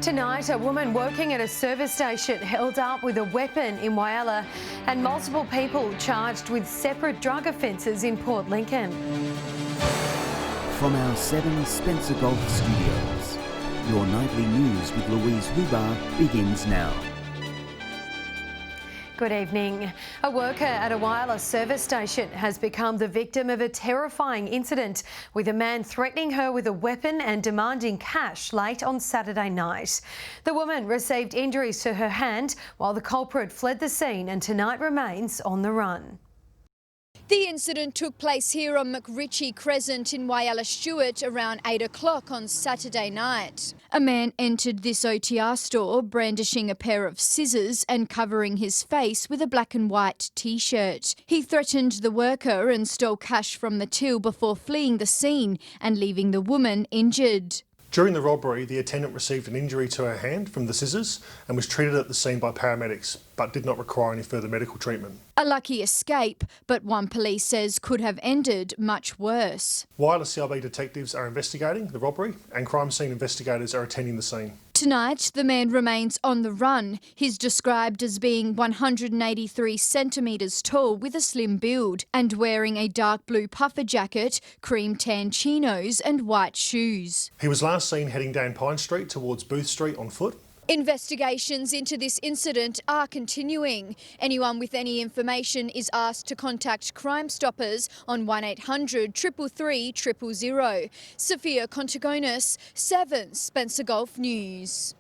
Tonight, a woman working at a service station held up with a weapon in Whyalla and multiple people charged with separate drug offences in Port Lincoln. From our 7 Spencer Golf Studios, your nightly news with Louise Huber begins now. Good evening. A worker at a Whyalla service station has become the victim of a terrifying incident with a man threatening her with a weapon and demanding cash late on Saturday night. The woman received injuries to her hand while the culprit fled the scene and tonight remains on the run. The incident took place here on McRitchie Crescent in Whyalla Stewart around 8 o'clock on Saturday night. A man entered this OTR store brandishing a pair of scissors and covering his face with a black and white t-shirt. He threatened the worker and stole cash from the till before fleeing the scene and leaving the woman injured. During the robbery, the attendant received an injury to her hand from the scissors and was treated at the scene by paramedics, but did not require any further medical treatment. A lucky escape, but one police says could have ended much worse. Whyalla CLB detectives are investigating the robbery and crime scene investigators are attending the scene. Tonight, the man remains on the run. He's described as being 183 centimetres tall with a slim build and wearing a dark blue puffer jacket, cream tan chinos and white shoes. He was last seen heading down Pine Street towards Booth Street on foot. Investigations into this incident are continuing. Anyone with any information is asked to contact Crime Stoppers on 1800 333 000. Sophia Contagonis, 7 Spencer Golf News.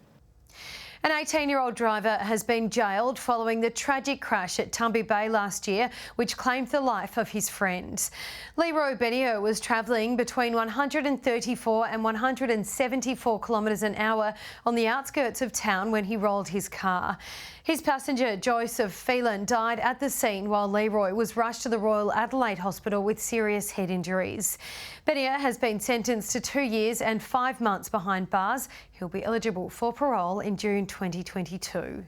An 18-year-old driver has been jailed following the tragic crash at Tampa Bay last year, which claimed the life of his friend. Leroy Benio was travelling between 134 and 174 kilometres an hour on the outskirts of town when he rolled his car. His passenger, Joseph Phelan, died at the scene while Leroy was rushed to the Royal Adelaide Hospital with serious head injuries. Benio has been sentenced to 2 years and 5 months behind bars. He'll be eligible for parole in June 2022.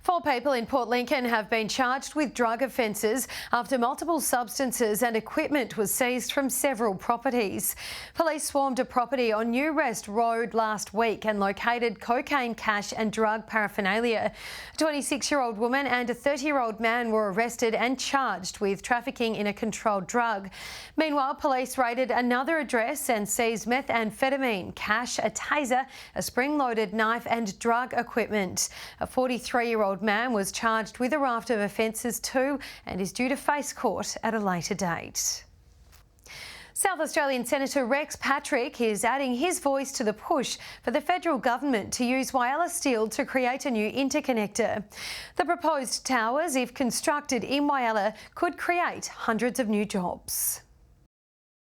4 people in Port Lincoln have been charged with drug offences after multiple substances and equipment was seized from several properties. Police swarmed a property on New Rest Road last week and located cocaine, cash and drug paraphernalia. A 26-year-old woman and a 30-year-old man were arrested and charged with trafficking in a controlled drug. Meanwhile, police raided another address and seized methamphetamine, cash, a taser, a spring-loaded knife and drug equipment. A 43-year-old man was charged with a raft of offences too and is due to face court at a later date. South Australian Senator Rex Patrick is adding his voice to the push for the federal government to use Whyalla Steel to create a new interconnector. The proposed towers, if constructed in Whyalla, could create hundreds of new jobs.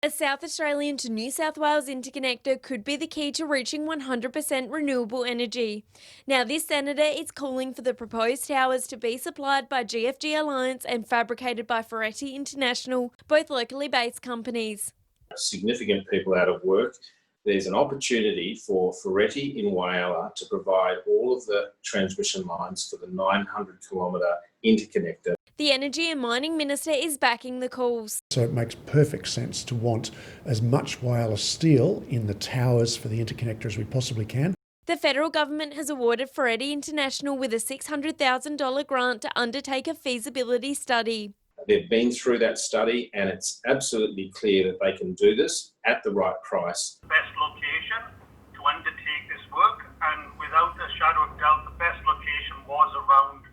A South Australian to New South Wales interconnector could be the key to reaching 100% renewable energy. Now, this senator is calling for the proposed towers to be supplied by GFG Alliance and fabricated by Ferretti International, both locally based companies. Significant people out of work. There's an opportunity for Ferretti in Whyalla to provide all of the transmission lines for the 900-kilometre interconnector. The Energy and Mining Minister is backing the calls. So it makes perfect sense to want as much Whyalla steel in the towers for the interconnector as we possibly can. The federal government has awarded Ferretti International with a $600,000 grant to undertake a feasibility study. They've been through that study and it's absolutely clear that they can do this at the right price. Best location to undertake this work, and without a shadow of doubt, the best location was around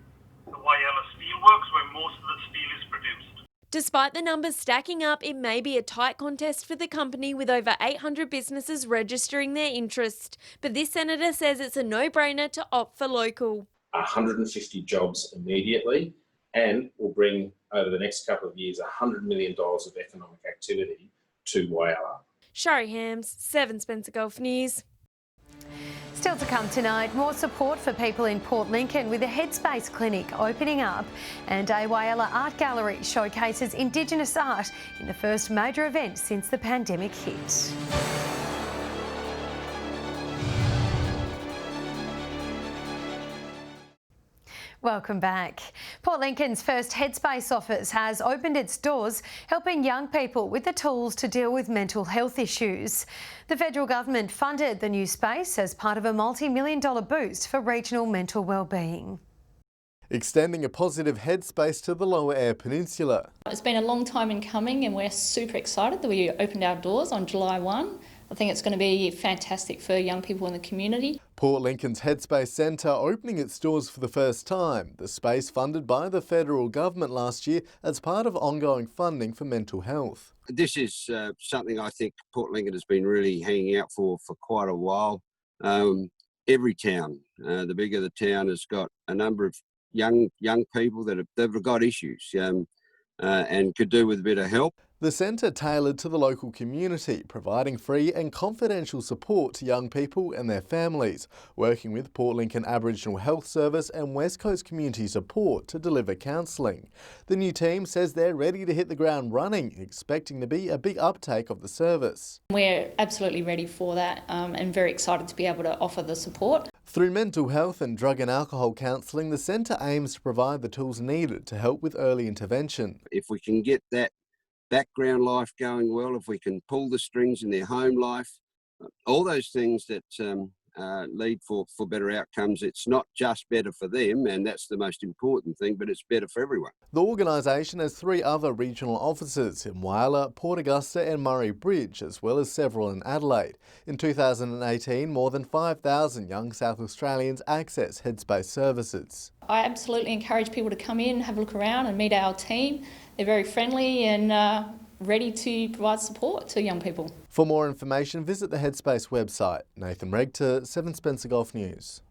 the Whyalla Steelworks, where most of the steel is produced. Despite the numbers stacking up, it may be a tight contest for the company with over 800 businesses registering their interest. But this senator says it's a no-brainer to opt for local. 150 jobs immediately and will bring, over the next couple of years, $100 million of economic activity to Whyalla. Shari Hams, 7 Spencer Golf News. Still to come tonight, more support for people in Port Lincoln with a Headspace clinic opening up, and a Whyalla art gallery showcases Indigenous art in the first major event since the pandemic hit. Welcome back. Port Lincoln's first Headspace office has opened its doors, helping young people with the tools to deal with mental health issues. The federal government funded the new space as part of a multi-million-dollar boost for regional mental wellbeing. Extending a positive Headspace to the Lower Eyre Peninsula. It's been a long time in coming and we're super excited that we opened our doors on July 1. I think it's going to be fantastic for young people in the community. Port Lincoln's Headspace Centre opening its doors for the first time. The space funded by the federal government last year as part of ongoing funding for mental health. This is something I think Port Lincoln has been really hanging out for quite a while. Every town, the bigger the town, has got a number of young people that have got issues and could do with a bit of help. The centre tailored to the local community, providing free and confidential support to young people and their families, working with Port Lincoln Aboriginal Health Service and West Coast Community Support to deliver counselling. The new team says they're ready to hit the ground running, expecting to be a big uptake of the service. We're absolutely ready for that and very excited to be able to offer the support. Through mental health and drug and alcohol counselling, the centre aims to provide the tools needed to help with early intervention. If we can get that background life going well, if we can pull the strings in their home life, all those things that lead for better outcomes. It's not just better for them, and that's the most important thing, but it's better for everyone. The organisation has 3 other regional offices in Whyalla, Port Augusta and Murray Bridge, as well as several in Adelaide. In 2018, more than 5,000 young South Australians access Headspace services. I absolutely encourage people to come in, have a look around and meet our team. They're very friendly and ready to provide support to young people. For more information, visit the Headspace website. Nathan Regter, 7 Spencer Golf News.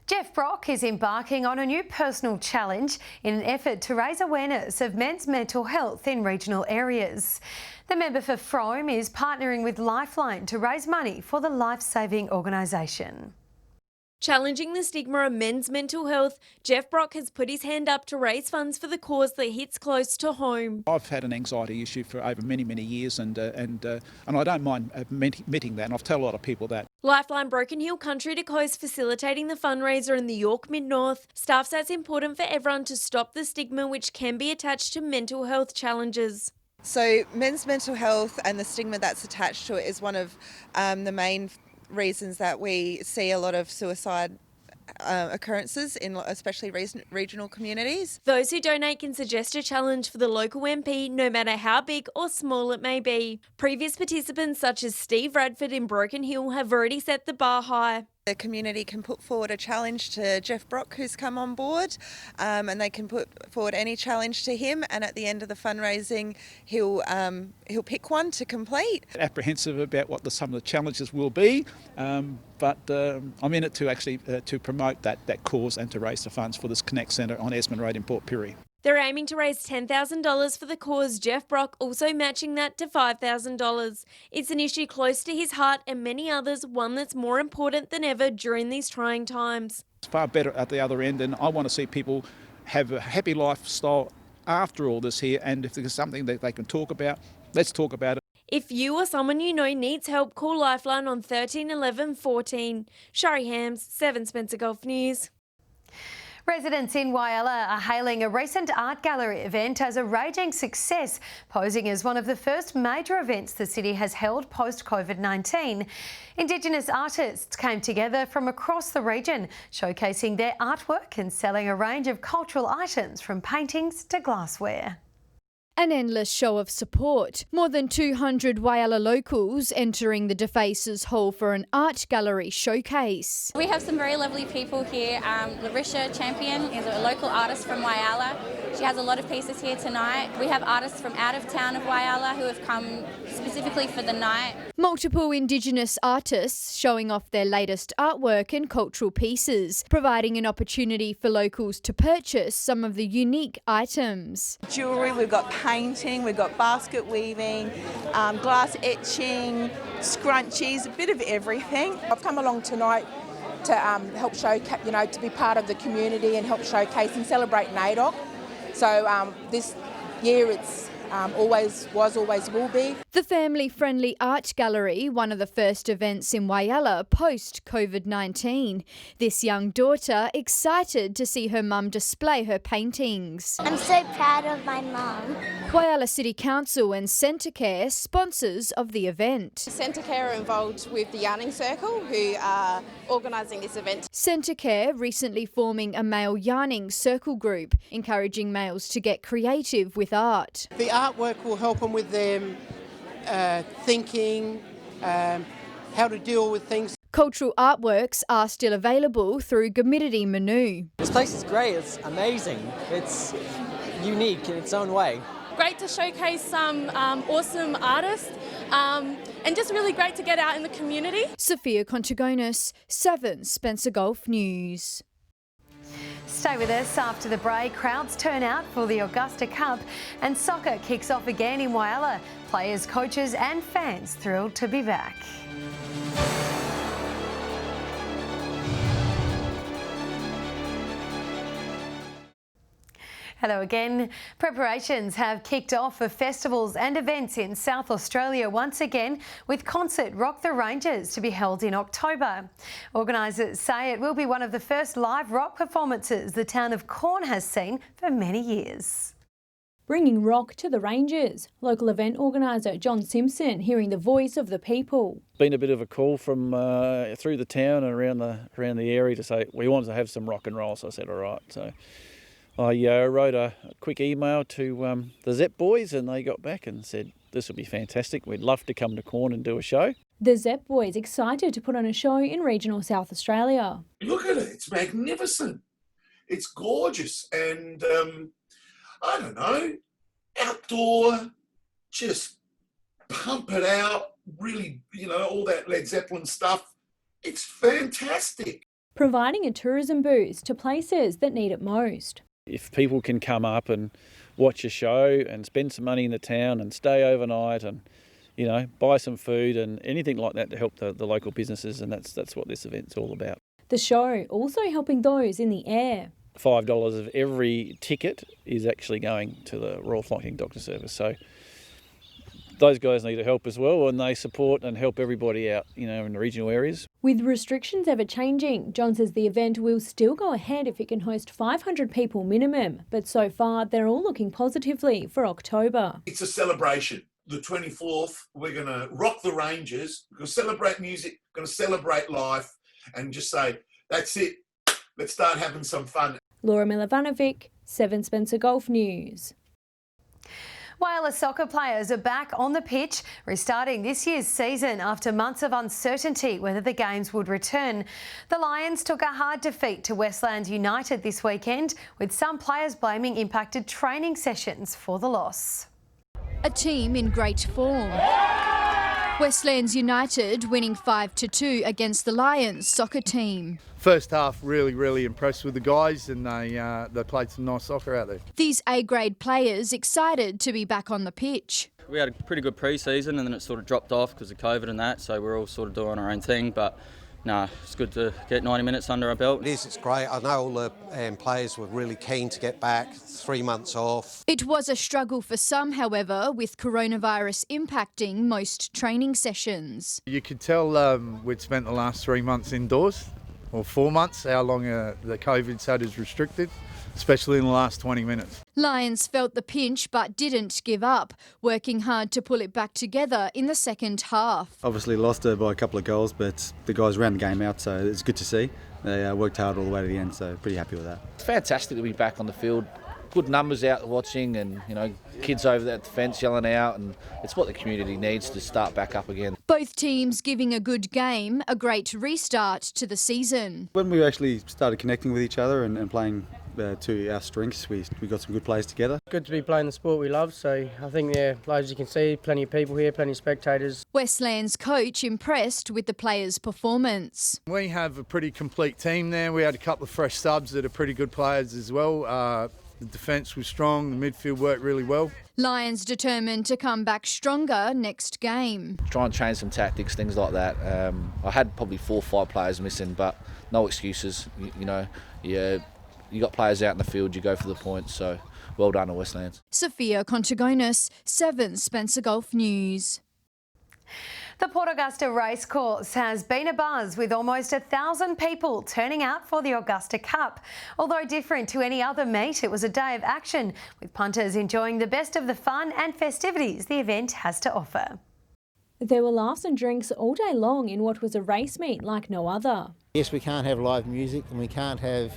Jeff Brock is embarking on a new personal challenge in an effort to raise awareness of men's mental health in regional areas. The member for Frome is partnering with Lifeline to raise money for the life-saving organisation. Challenging the stigma of men's mental health, Jeff Brock has put his hand up to raise funds for the cause that hits close to home. I've had an anxiety issue for over many years and I don't mind admitting that, and I've told a lot of people that. Lifeline Broken Hill Country to Coast facilitating the fundraiser in the York Mid-North. Staff say it's important for everyone to stop the stigma which can be attached to mental health challenges. So men's mental health and the stigma that's attached to it is one of the main reasons that we see a lot of suicide occurrences in especially regional communities. Those who donate can suggest a challenge for the local MP, no matter how big or small it may be. Previous participants such as Steve Radford in Broken Hill have already set the bar high. The community can put forward a challenge to Jeff Brock, who's come on board, and they can put forward any challenge to him, and at the end of the fundraising he'll pick one to complete. Apprehensive about what some of the challenges will be, but I'm in it to actually to promote that cause and to raise the funds for this Connect Centre on Esmond Road in Port Pirie. They're aiming to raise $10,000 for the cause, Jeff Brock also matching that to $5,000. It's an issue close to his heart and many others, one that's more important than ever during these trying times. It's far better at the other end, and I want to see people have a happy lifestyle after all this here, and if there's something that they can talk about, let's talk about it. If you or someone you know needs help, call Lifeline on 13 11 14. Shari Hams, 7 Spencer Golf News. Residents in Whyalla are hailing a recent art gallery event as a raging success, posing as one of the first major events the city has held post-COVID-19. Indigenous artists came together from across the region, showcasing their artwork and selling a range of cultural items from paintings to glassware. An endless show of support. More than 200 Whyalla locals entering the Defaces Hall for an art gallery showcase. We have some very lovely people here. Larisha Champion is a local artist from Whyalla. She has a lot of pieces here tonight. We have artists from out of town of Whyalla who have come specifically for the night. Multiple Indigenous artists showing off their latest artwork and cultural pieces, providing an opportunity for locals to purchase some of the unique items. Jewellery, we've got painting, we've got basket weaving, glass etching, scrunchies, a bit of everything. I've come along tonight to help show, to be part of the community and help showcase and celebrate NAIDOC. So this year it's always was, always will be. The family-friendly art gallery, one of the first events in Whyalla post-COVID-19. This young daughter excited to see her mum display her paintings. I'm so proud of my mum. Whyalla City Council and Centrecare, sponsors of the event. Centrecare are involved with the Yarning Circle, who are organising this event. Centrecare recently forming a male yarning circle group, encouraging males to get creative with art. The artwork will help them with them thinking, how to deal with things. Cultural artworks are still available through Gumidity Manu. This place is great, it's amazing, it's unique in its own way. Great to showcase some awesome artists and just really great to get out in the community. Sophia Contigonis, 7 Spencer Golf News. Stay with us after the break. Crowds turn out for the Augusta Cup and soccer kicks off again in Whyalla. Players, coaches and fans thrilled to be back. Hello again. Preparations have kicked off for festivals and events in South Australia once again, with concert Rock the Ranges to be held in October. Organisers say it will be one of the first live rock performances the town of Corn has seen for many years. Bringing rock to the ranges. Local event organiser John Simpson hearing the voice of the people. Been a bit of a call from through the town and around the area to say we wanted to have some rock and roll, so I said all right. So I wrote a quick email to the Zepp boys and they got back and said this would be fantastic. We'd love to come to Corn and do a show. The Zepp boys excited to put on a show in regional South Australia. Look at it, it's magnificent. It's gorgeous and I don't know, outdoor, just pump it out, really, all that Led Zeppelin stuff. It's fantastic. Providing a tourism boost to places that need it most. If people can come up and watch a show and spend some money in the town and stay overnight and, buy some food and anything like that to help the local businesses, and that's what this event's all about. The show also helping those in the air. $5 of every ticket is actually going to the Royal Flying Doctor Service. So those guys need help as well, and they support and help everybody out, in the regional areas. With restrictions ever changing, John says the event will still go ahead if it can host 500 people minimum, but so far they're all looking positively for October. It's a celebration. The 24th, we're going to rock the ranges, we're going to celebrate music, we're going to celebrate life, and just say, that's it, let's start having some fun. Laura Milovanovic, 7 Spencer Golf News. Whyalla soccer players are back on the pitch, restarting this year's season after months of uncertainty whether the games would return. The Lions took a hard defeat to Westland United this weekend, with some players blaming impacted training sessions for the loss. A team in great form. Westlands United winning 5-2 against the Lions soccer team. First half, really impressed with the guys, and they played some nice soccer out there. These A-grade players excited to be back on the pitch. We had a pretty good pre-season and then it sort of dropped off because of COVID and that, so we're all sort of doing our own thing, but no, it's good to get 90 minutes under our belt. It is, it's great. I know all the players were really keen to get back, 3 months off. It was a struggle for some, however, with coronavirus impacting most training sessions. You could tell we'd spent the last 3 months indoors, or 4 months, how long the COVID's had us restricted, especially in the last 20 minutes. Lions felt the pinch but didn't give up, working hard to pull it back together in the second half. Obviously lost by a couple of goals, but the guys ran the game out, so it's good to see. They worked hard all the way to the end, so pretty happy with that. It's fantastic to be back on the field. Good numbers out watching, and kids over there at the fence yelling out, and it's what the community needs to start back up again. Both teams giving a good game, a great restart to the season. When we actually started connecting with each other and playing to our strengths, we got some good plays together. Good to be playing the sport we love, so I think, as you can see, plenty of people here, plenty of spectators. Westland's coach impressed with the players' performance. We have a pretty complete team there. We had a couple of fresh subs that are pretty good players as well. The defence was strong, the midfield worked really well. Lions determined to come back stronger next game. Try and change some tactics, things like that. I had probably 4 or 5 players missing, but no excuses. You got players out in the field, you go for the points. So well done to Westlands. Sophia Contagonis, 7 Spencer Golf News. The Port Augusta Racecourse has been abuzz with almost 1,000 people turning out for the Augusta Cup. Although different to any other meet, it was a day of action, with punters enjoying the best of the fun and festivities the event has to offer. There were laughs and drinks all day long in what was a race meet like no other. Yes, we can't have live music and we can't have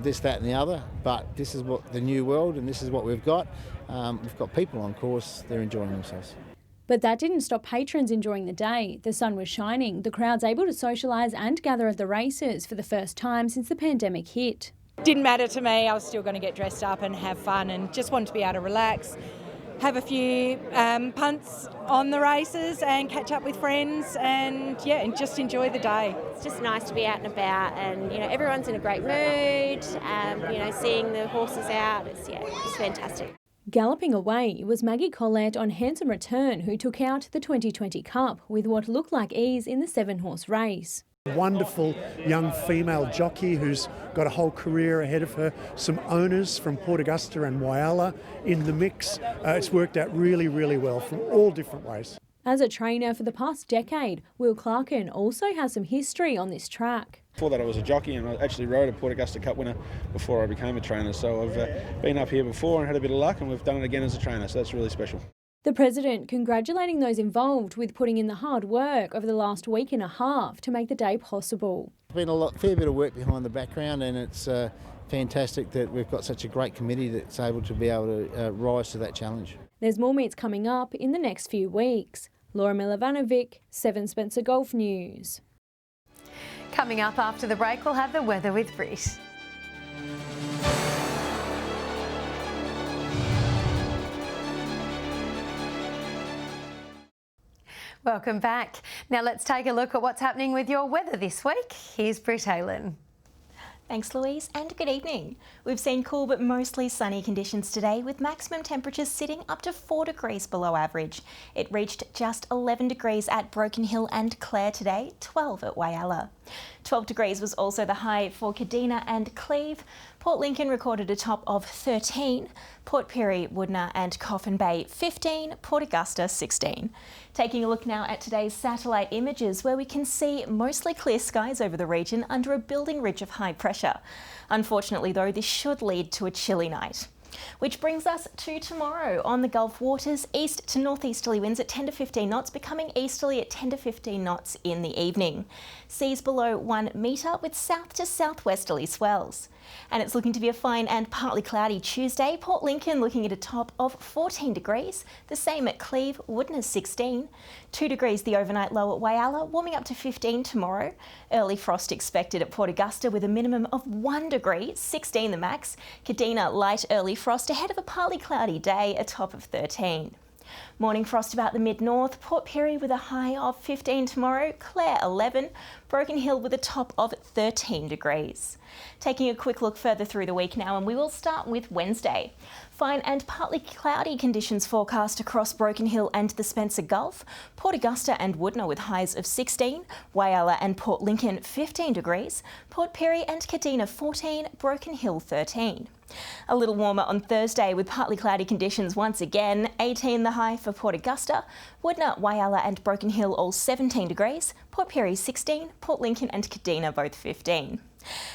this, that and the other, but this is what the new world and this is what we've got. We've got people on course, they're enjoying themselves. But that didn't stop patrons enjoying the day. The sun was shining, the crowds able to socialise and gather at the races for the first time since the pandemic hit. Didn't matter to me, I was still going to get dressed up and have fun and just wanted to be able to relax, have a few punts on the races and catch up with friends and and just enjoy the day. It's just nice to be out and about and everyone's in a great mood, seeing the horses out, it's fantastic. Galloping away was Maggie Collette on handsome return, who took out the 2020 Cup with what looked like ease in the 7-horse race. Wonderful young female jockey who's got a whole career ahead of her. Some owners from Port Augusta and Whyalla in the mix. It's worked out really, really well from all different ways. As a trainer for the past decade, Will Clarkin also has some history on this track. Before that I was a jockey and I actually rode a Port Augusta Cup winner before I became a trainer. So I've been up here before and had a bit of luck and we've done it again as a trainer, so that's really special. The President congratulating those involved with putting in the hard work over the last week and a half to make the day possible. There's been fair bit of work behind the background and it's fantastic that we've got such a great committee that's able to rise to that challenge. There's more meets coming up in the next few weeks. Laura Milovanovic, 7 Spencer Golf News. Coming up after the break, we'll have the weather with Britt. Welcome back. Now let's take a look at what's happening with your weather this week. Here's Britt Halen. Thanks, Louise, and good evening. We've seen cool but mostly sunny conditions today, with maximum temperatures sitting up to 4 degrees below average. It reached just 11 degrees at Broken Hill and Clare today, 12 at Whyalla. 12 degrees was also the high for Kadina and Cleve. Port Lincoln recorded a top of 13, Port Pirie, Woodner and Coffin Bay 15, Port Augusta 16. Taking a look now at today's satellite images, where we can see mostly clear skies over the region under a building ridge of high pressure. Unfortunately though, this should lead to a chilly night. Which brings us to tomorrow. On the Gulf waters, east to northeasterly winds at 10 to 15 knots, becoming easterly at 10 to 15 knots in the evening. Seas below 1 metre with south to southwesterly swells. And it's looking to be a fine and partly cloudy Tuesday. Port Lincoln looking at a top of 14 degrees, the same at Cleve, Woodner 16. 2 degrees the overnight low at Whyalla, warming up to 15 tomorrow. Early frost expected at Port Augusta with a minimum of 1 degree, 16 the max. Kadina light early frost ahead of a partly cloudy day, a top of 13. Morning frost about the mid-north, Port Pirie with a high of 15 tomorrow, Clare 11, Broken Hill with a top of 13 degrees. Taking a quick look further through the week now, and we will start with Wednesday. Fine and partly cloudy conditions forecast across Broken Hill and the Spencer Gulf, Port Augusta and Woodner with highs of 16, Whyalla and Port Lincoln 15 degrees, Port Pirie and Kadina 14, Broken Hill 13. A little warmer on Thursday with partly cloudy conditions once again, 18 the high for Port Augusta, Woodner, Whyalla and Broken Hill all 17 degrees, Port Pirie 16, Port Lincoln and Kadina both 15.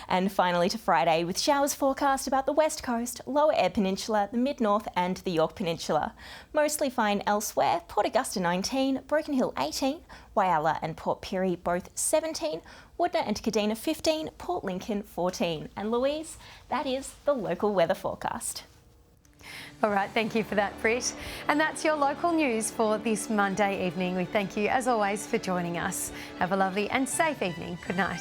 And finally to Friday, with showers forecast about the west coast, lower Eyre Peninsula, the mid-north and the York Peninsula. Mostly fine elsewhere, Port Augusta 19, Broken Hill 18, Whyalla and Port Pirie both 17, Woodner and Kadina 15, Port Lincoln 14. And Louise, that is the local weather forecast. All right, thank you for that, Britt. And that's your local news for this Monday evening. We thank you, as always, for joining us. Have a lovely and safe evening. Good night.